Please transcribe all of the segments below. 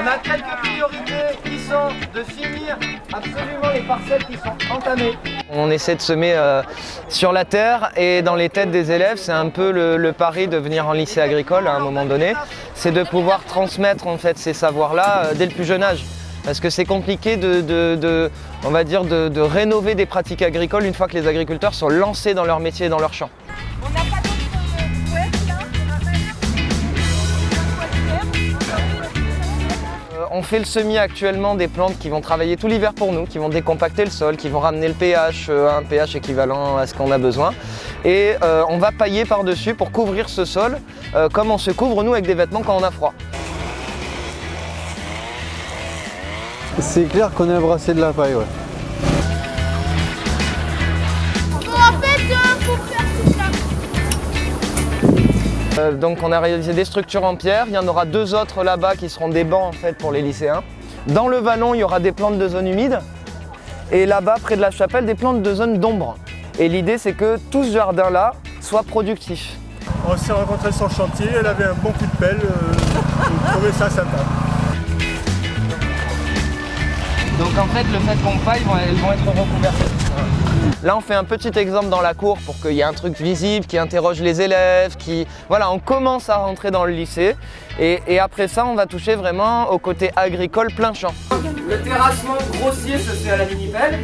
On a quelques priorités qui sont de finir absolument les parcelles qui sont entamées. On essaie de semer sur la terre et dans les têtes des élèves, c'est un peu le pari de venir en lycée agricole à un moment donné, c'est de pouvoir transmettre en fait ces savoirs-là dès le plus jeune âge. Parce que c'est compliqué on va dire de rénover des pratiques agricoles une fois que les agriculteurs sont lancés dans leur métier et dans leur champ. On n'a pas d'autres souhaits là? On fait le semis actuellement des plantes qui vont travailler tout l'hiver pour nous, qui vont décompacter le sol, qui vont ramener le pH à un pH équivalent à ce qu'on a besoin. Et on va pailler par-dessus pour couvrir ce sol, comme on se couvre nous avec des vêtements quand on a froid. C'est clair qu'on a brassé de la paille, ouais. En fait, faut faire tout ça. Donc on a réalisé des structures en pierre, il y en aura 2 autres là-bas qui seront des bancs en fait pour les lycéens. Dans le vallon, il y aura des plantes de zone humide et là-bas, près de la chapelle, des plantes de zone d'ombre. Et l'idée, c'est que tout ce jardin-là soit productif. On s'est rencontrés sur le chantier, elle avait un bon coup de pelle, je trouvais ça sympa. Donc en fait, le fait qu'on paille, elles vont être recouvertes. Là, on fait un petit exemple dans la cour pour qu'il y ait un truc visible, qui interroge les élèves, Voilà, on commence à rentrer dans le lycée. Et après ça, on va toucher vraiment au côté agricole plein champ. Le terrassement grossier se fait à la mini-pelle.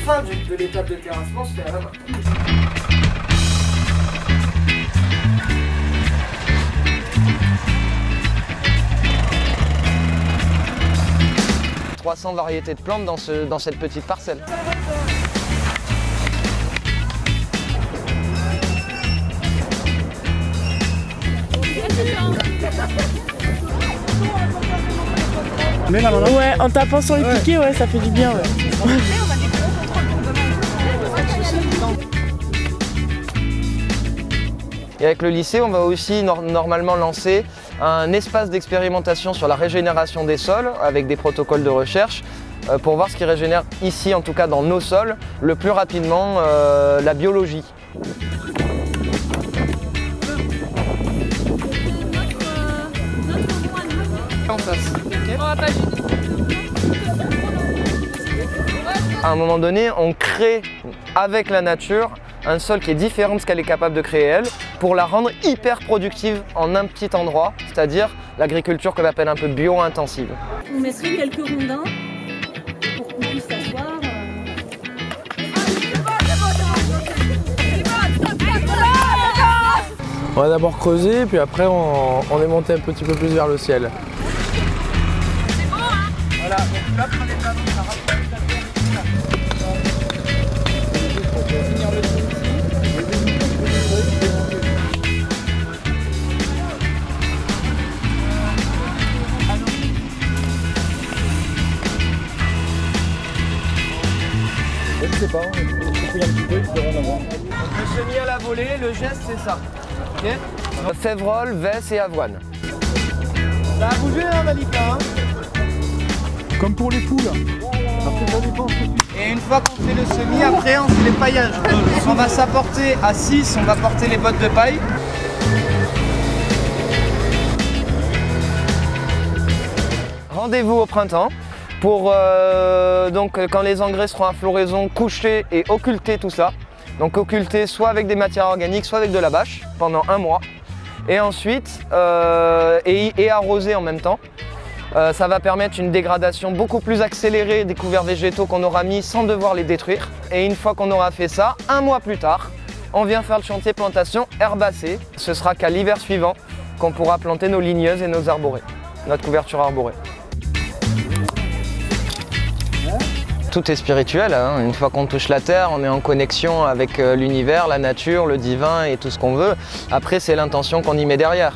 Fin de l'étape de terrassement se fait à la main. 300 variétés de plantes dans cette petite parcelle. Ouais, en tapant sur les piquets, ouais, ça fait du bien. Ouais. Et avec le lycée, on va aussi normalement lancer un espace d'expérimentation sur la régénération des sols avec des protocoles de recherche pour voir ce qui régénère ici, en tout cas dans nos sols, le plus rapidement la biologie. En face. À un moment donné, on crée avec la nature un sol qui est différent de ce qu'elle est capable de créer elle, pour la rendre hyper productive en un petit endroit, c'est-à-dire l'agriculture qu'on appelle un peu bio-intensive. On mettrait quelques rondins pour qu'on puisse s'asseoir. On va d'abord creuser, puis après on est monté un petit peu plus vers le ciel. C'est bon, hein? Voilà, donc là, prenez le ballon, ça rapproche la terre ici, là. Pour finir le trou ici. Je sais pas, on fouille un petit peu, tu devrais en avoir. Donc le semis à la volée, le geste c'est ça. Okay. Févrole, Vesse et avoine. Ça a bougé hein Malika hein. Comme pour les poules. Et une fois qu'on fait le semis, après on fait les paillages. On va s'apporter à 6, on va porter les bottes de paille. Rendez-vous au printemps pour donc quand les engrais seront à floraison, coucher et occulter tout ça. Donc occulter soit avec des matières organiques, soit avec de la bâche pendant 1 mois. Et ensuite, et arroser en même temps. Ça va permettre une dégradation beaucoup plus accélérée des couverts végétaux qu'on aura mis sans devoir les détruire. Et une fois qu'on aura fait ça, 1 mois plus tard, on vient faire le chantier plantation herbacée. Ce sera qu'à l'hiver suivant qu'on pourra planter nos ligneuses et nos arborées, notre couverture arborée. Tout est spirituel, hein. Une fois qu'on touche la terre, on est en connexion avec l'univers, la nature, le divin et tout ce qu'on veut. Après, c'est l'intention qu'on y met derrière.